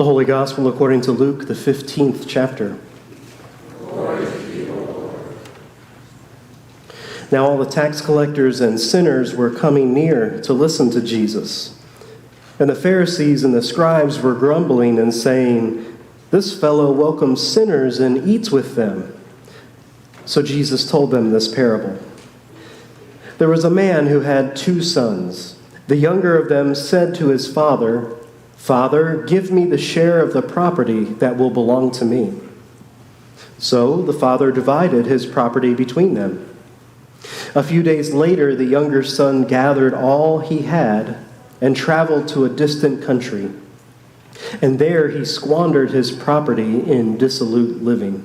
The Holy Gospel according to Luke, the 15th chapter. Glory to you, O Lord. Now all the tax collectors and sinners were coming near to listen to Jesus. And the Pharisees and the scribes were grumbling and saying, "This fellow welcomes sinners and eats with them." So Jesus told them this parable. There was a man who had 2 sons. The younger of them said to his father, "Father, give me the share of the property that will belong to me." So the father divided his property between them. A few days later, the younger son gathered all he had and traveled to a distant country. And there he squandered his property in dissolute living.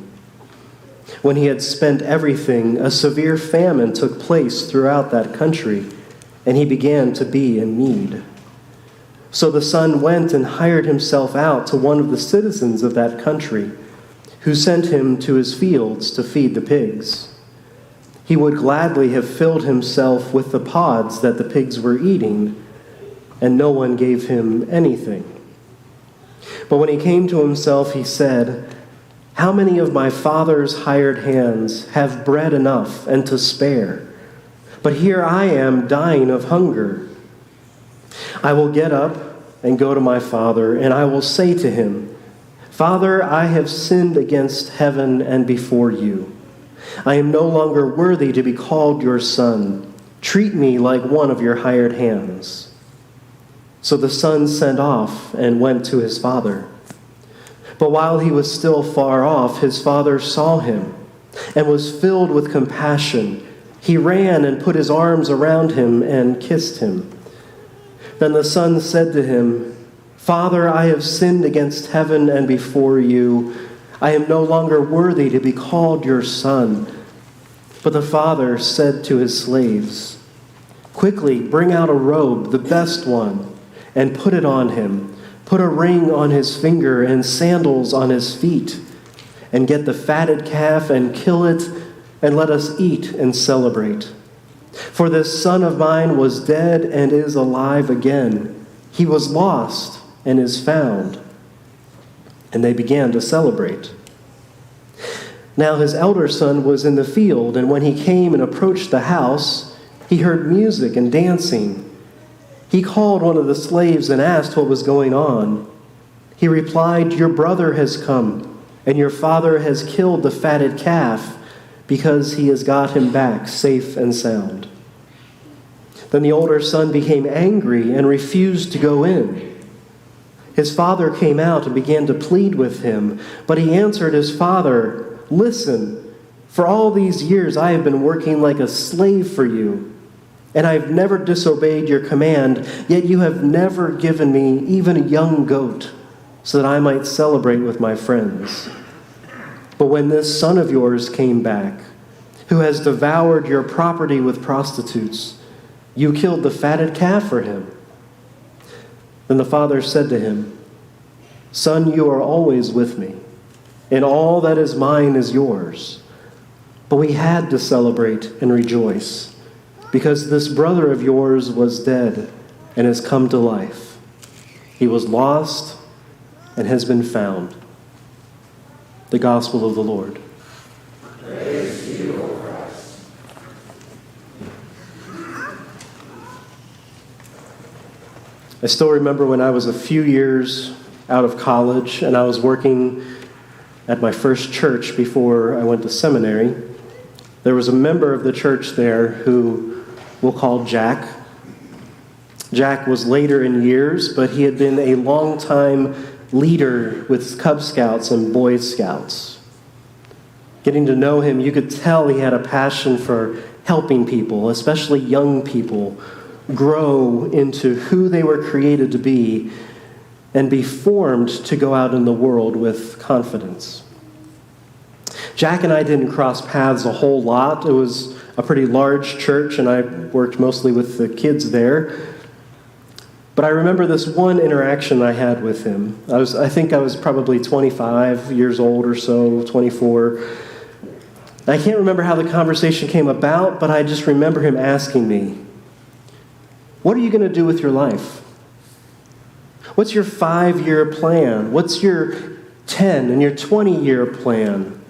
When he had spent everything, a severe famine took place throughout that country, and he began to be in need. So the son went and hired himself out to one of the citizens of that country, who sent him to his fields to feed the pigs. He would gladly have filled himself with the pods that the pigs were eating, and no one gave him anything. But when he came to himself, he said, "How many of my father's hired hands have bread enough and to spare? But here I am dying of hunger. I will get up and go to my father, and I will say to him, 'Father, I have sinned against heaven and before you. I am no longer worthy to be called your son. Treat me like one of your hired hands.' So the son sent off and went to his father. But while he was still far off, his father saw him and was filled with compassion. He ran and put his arms around him and kissed him. Then the son said to him, 'Father, I have sinned against heaven and before you. I am no longer worthy to be called your son.' But the father said to his slaves, 'Quickly bring out a robe, the best one, and put it on him. Put a ring on his finger and sandals on his feet. And get the fatted calf and kill it, and let us eat and celebrate. For this son of mine was dead and is alive again. He was lost and is found.' And they began to celebrate. Now his elder son was in the field, and when he came and approached the house, he heard music and dancing. He called one of the slaves and asked what was going on. He replied, 'Your brother has come, and your father has killed the fatted calf, because he has got him back safe and sound.' Then the older son became angry and refused to go in. His father came out and began to plead with him, but he answered his father, 'Listen, for all these years I have been working like a slave for you, and I have never disobeyed your command, yet you have never given me even a young goat so that I might celebrate with my friends. But when this son of yours came back, who has devoured your property with prostitutes, you killed the fatted calf for him.' Then the father said to him, 'Son, you are always with me, and all that is mine is yours. But we had to celebrate and rejoice, because this brother of yours was dead and has come to life. He was lost and has been found.'" The Gospel of the Lord. Praise to you, O Christ. I still remember when I was a few years out of college and I was working at my first church before I went to seminary. There was a member of the church there who we'll call Jack. Jack was later in years, but he had been a long-time leader with Cub Scouts and Boy Scouts. Getting to know him, you could tell he had a passion for helping people, especially young people, grow into who they were created to be and be formed to go out in the world with confidence. Jack and I didn't cross paths a whole lot. It was a pretty large church, and I worked mostly with the kids there. But I remember this one interaction I had with him. I think I was probably 25 years old or so, 24. I can't remember how the conversation came about, but I just remember him asking me, "What are you going to do with your life? What's your 5-year plan? What's your 10 and your 20-year plan?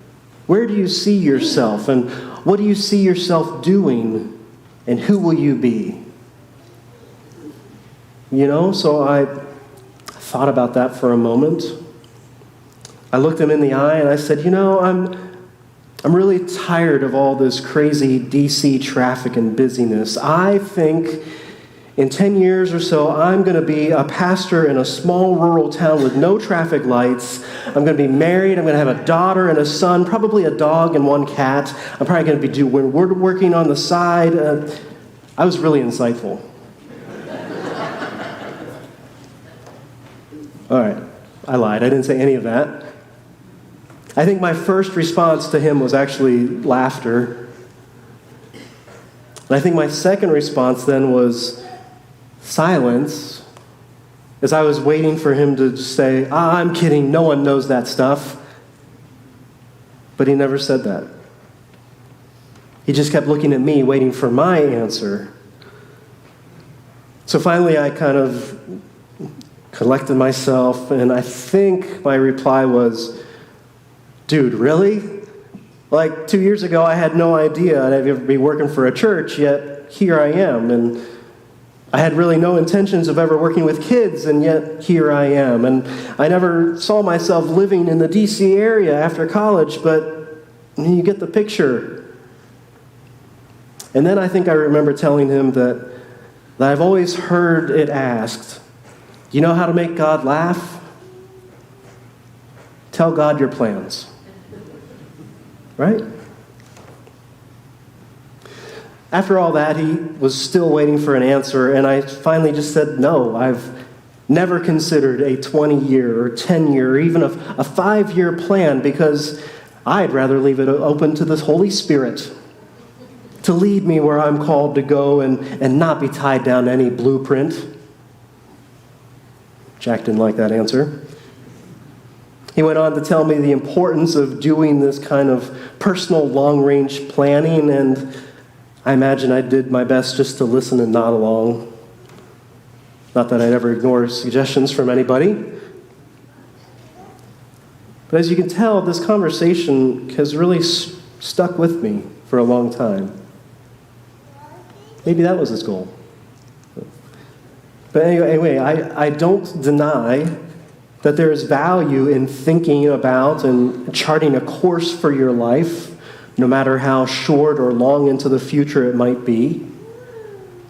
Where do you see yourself? And what do you see yourself doing? And who will you be? So I thought about that for a moment. I looked him in the eye and I said, I'm really tired of all this crazy DC traffic and busyness. I think in 10 years or so, I'm going to be a pastor in a small rural town with no traffic lights. I'm going to be married. I'm going to have a daughter and a son, probably a dog and 1 cat. I'm probably going to be doing working on the side. I was really insightful. All right, I lied. I didn't say any of that. I think my first response to him was actually laughter. And I think my second response then was silence, as I was waiting for him to say, I'm kidding, no one knows that stuff. But he never said that. He just kept looking at me, waiting for my answer. So finally I kind of collected myself, and I think my reply was, dude, really? Like 2 years ago, I had no idea I'd ever be working for a church, yet here I am. And I had really no intentions of ever working with kids, and yet here I am. And I never saw myself living in the DC area after college, but you get the picture. And then I think I remember telling him that I've always heard it asked, you know how to make God laugh? Tell God your plans. Right? After all that, he was still waiting for an answer, and I finally just said, no, I've never considered a 20-year or 10-year or even a 5-year plan, because I'd rather leave it open to the Holy Spirit to lead me where I'm called to go and not be tied down to any blueprint. Jack didn't like that answer. He went on to tell me the importance of doing this kind of personal long-range planning, and I imagine I did my best just to listen and nod along. Not that I'd ever ignore suggestions from anybody. But as you can tell, this conversation has really stuck with me for a long time. Maybe that was his goal. But anyway, I don't deny that there is value in thinking about and charting a course for your life, no matter how short or long into the future it might be.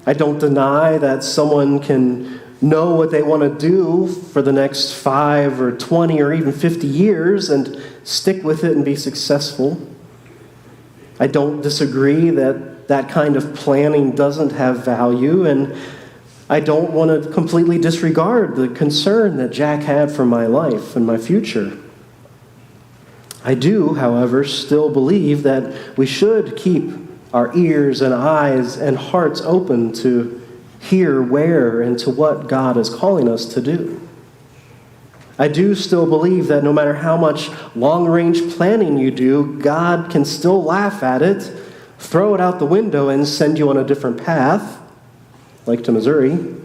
I don't deny that someone can know what they want to do for the next 5 or 20 or even 50 years and stick with it and be successful. I don't disagree that that kind of planning doesn't have value, and I don't want to completely disregard the concern that Jack had for my life and my future. I do, however, still believe that we should keep our ears and eyes and hearts open to hear where and to what God is calling us to do. I do still believe that no matter how much long-range planning you do, God can still laugh at it, throw it out the window, and send you on a different path, like to Missouri.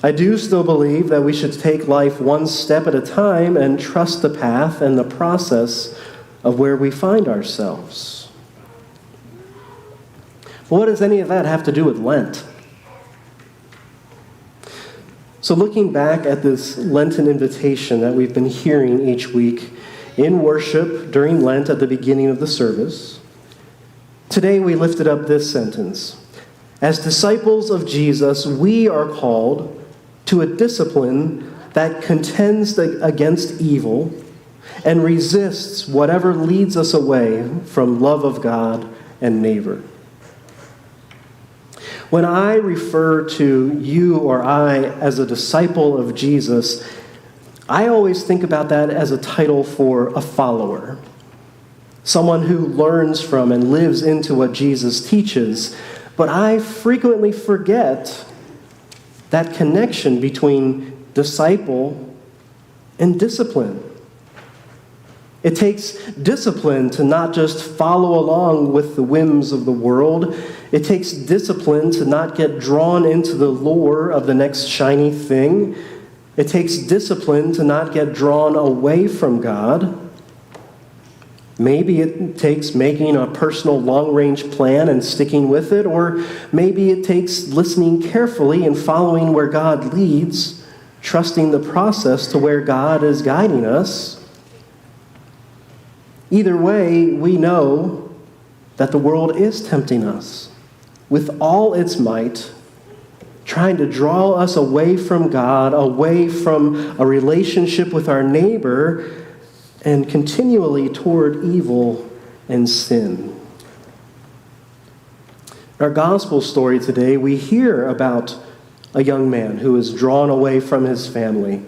I do still believe that we should take life one step at a time and trust the path and the process of where we find ourselves. But what does any of that have to do with Lent? So looking back at this Lenten invitation that we've been hearing each week in worship during Lent at the beginning of the service, today we lifted up this sentence. As disciples of Jesus, we are called to a discipline that contends against evil and resists whatever leads us away from love of God and neighbor. When I refer to you or I as a disciple of Jesus, I always think about that as a title for a follower, someone who learns from and lives into what Jesus teaches. But I frequently forget that connection between disciple and discipline. It takes discipline to not just follow along with the whims of the world. It takes discipline to not get drawn into the lure of the next shiny thing. It takes discipline to not get drawn away from God. Maybe it takes making a personal long-range plan and sticking with it, or maybe it takes listening carefully and following where God leads, trusting the process to where God is guiding us. Either way, we know that the world is tempting us with all its might, trying to draw us away from God, away from a relationship with our neighbor, and continually toward evil and sin. In our gospel story today, we hear about a young man who is drawn away from his family,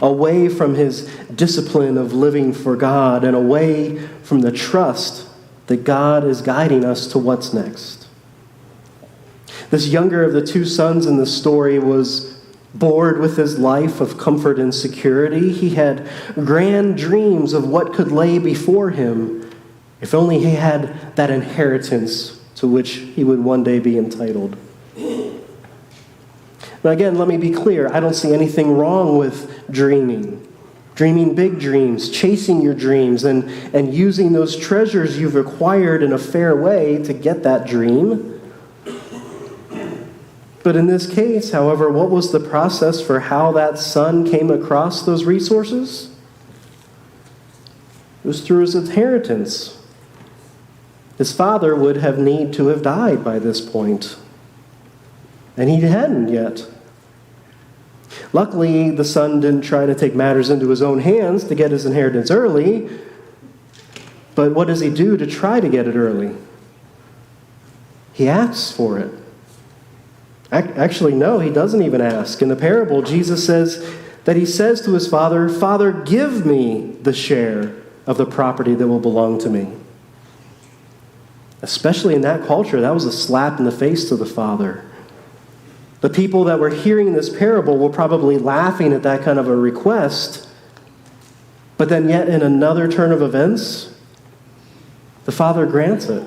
away from his discipline of living for God, and away from the trust that God is guiding us to what's next. This younger of the two sons in the story was bored with his life of comfort and security. He had grand dreams of what could lay before him if only he had that inheritance to which he would one day be entitled. Now again, let me be clear. I don't see anything wrong with dreaming big dreams, chasing your dreams, and using those treasures you've acquired in a fair way to get that dream. But in this case, however, what was the process for how that son came across those resources? It was through his inheritance. His father would have need to have died by this point, and he hadn't yet. Luckily, the son didn't try to take matters into his own hands to get his inheritance early, but what does he do to try to get it early? He asks for it. Actually, no, he doesn't even ask. In the parable, Jesus says that he says to his father, "Father, give me the share of the property that will belong to me." Especially in that culture, that was a slap in the face to the father. The people that were hearing this parable were probably laughing at that kind of a request, but then yet in another turn of events, the father grants it.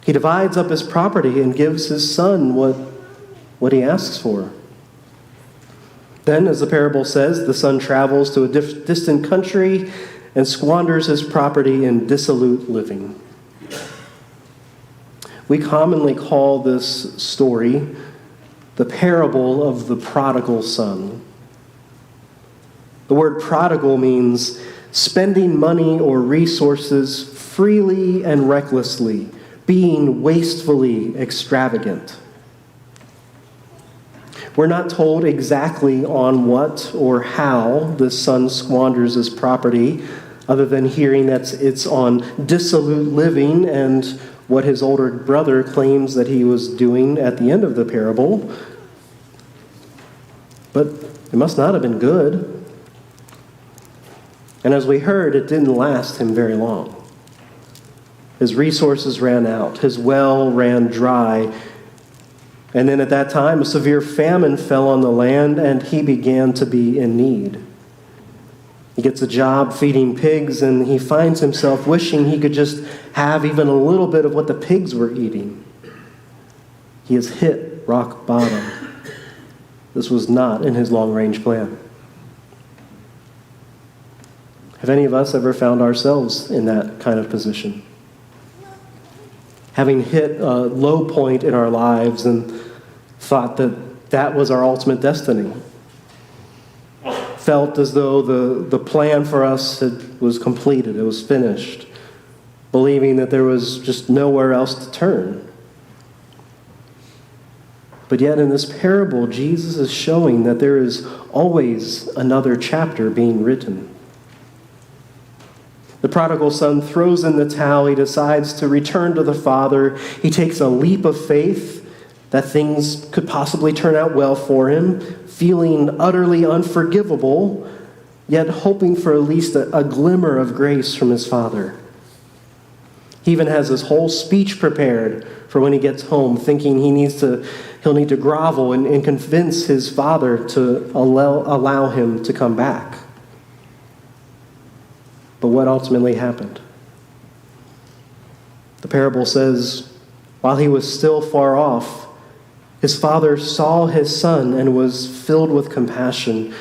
He divides up his property and gives his son what he asks for. Then, as the parable says, the son travels to a distant country and squanders his property in dissolute living. We commonly call this story the parable of the prodigal son. The word prodigal means spending money or resources freely and recklessly, being wastefully extravagant. We're not told exactly on what or how the son squanders his property, other than hearing that it's on dissolute living and what his older brother claims that he was doing at the end of the parable. But it must not have been good. And as we heard, it didn't last him very long. His resources ran out. His well ran dry. And then at that time, a severe famine fell on the land, and he began to be in need. He gets a job feeding pigs, and he finds himself wishing he could just have even a little bit of what the pigs were eating. He has hit rock bottom. This was not in his long-range plan. Have any of us ever found ourselves in that kind of position? Having hit a low point in our lives and thought that that was our ultimate destiny. Felt as though the plan for us was completed, it was finished, believing that there was just nowhere else to turn. But yet in this parable, Jesus is showing that there is always another chapter being written. The prodigal son throws in the towel. He decides to return to the father. He takes a leap of faith that things could possibly turn out well for him, feeling utterly unforgivable, yet hoping for at least a glimmer of grace from his father. He even has his whole speech prepared for when he gets home, thinking he'll need to grovel and convince his father to allow him to come back. But what ultimately happened? The parable says, while he was still far off, His father saw his son and was filled with compassion.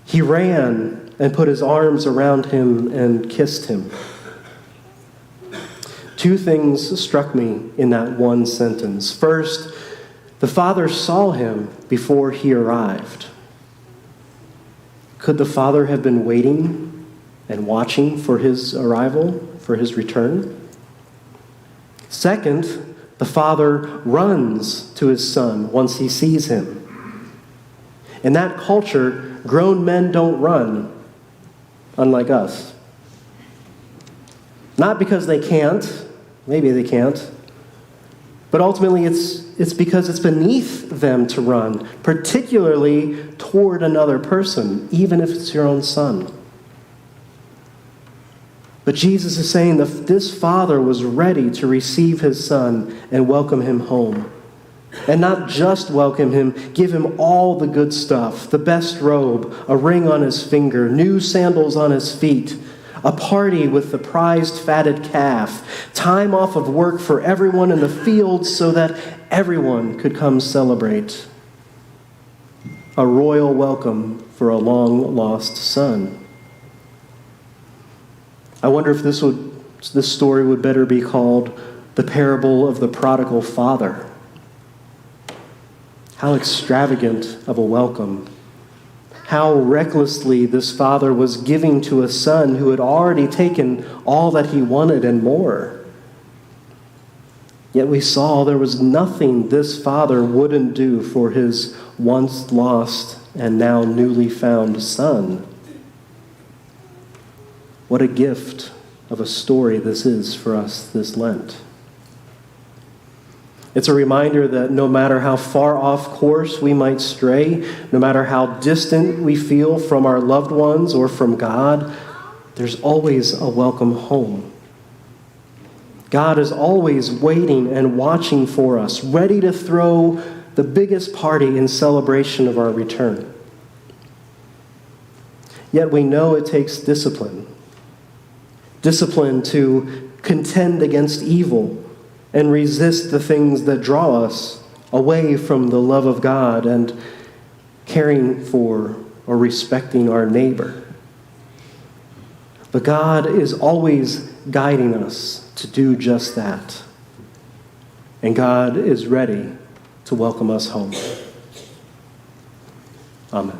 He ran and put his arms around him and kissed him. Two things struck me in that one sentence. First, the father saw him before he arrived. Could the father have been waiting and watching for his arrival, for his return? Second, the father runs to his son once he sees him. In that culture, grown men don't run, unlike us. Not because they can't, maybe they can't, but ultimately it's because it's beneath them to run, particularly toward another person, even if it's your own son. But Jesus is saying that this father was ready to receive his son and welcome him home. And not just welcome him, give him all the good stuff, the best robe, a ring on his finger, new sandals on his feet, a party with the prized fatted calf, time off of work for everyone in the fields so that everyone could come celebrate. A royal welcome for a long-lost son. I wonder if this story would better be called the parable of the prodigal father. How extravagant of a welcome. How recklessly this father was giving to a son who had already taken all that he wanted and more. Yet we saw there was nothing this father wouldn't do for his once lost and now newly found son. What a gift of a story this is for us this Lent. It's a reminder that no matter how far off course we might stray, no matter how distant we feel from our loved ones or from God, there's always a welcome home. God is always waiting and watching for us, ready to throw the biggest party in celebration of our return. Yet we know it takes discipline. Discipline to contend against evil and resist the things that draw us away from the love of God and caring for or respecting our neighbor. But God is always guiding us to do just that. And God is ready to welcome us home. Amen.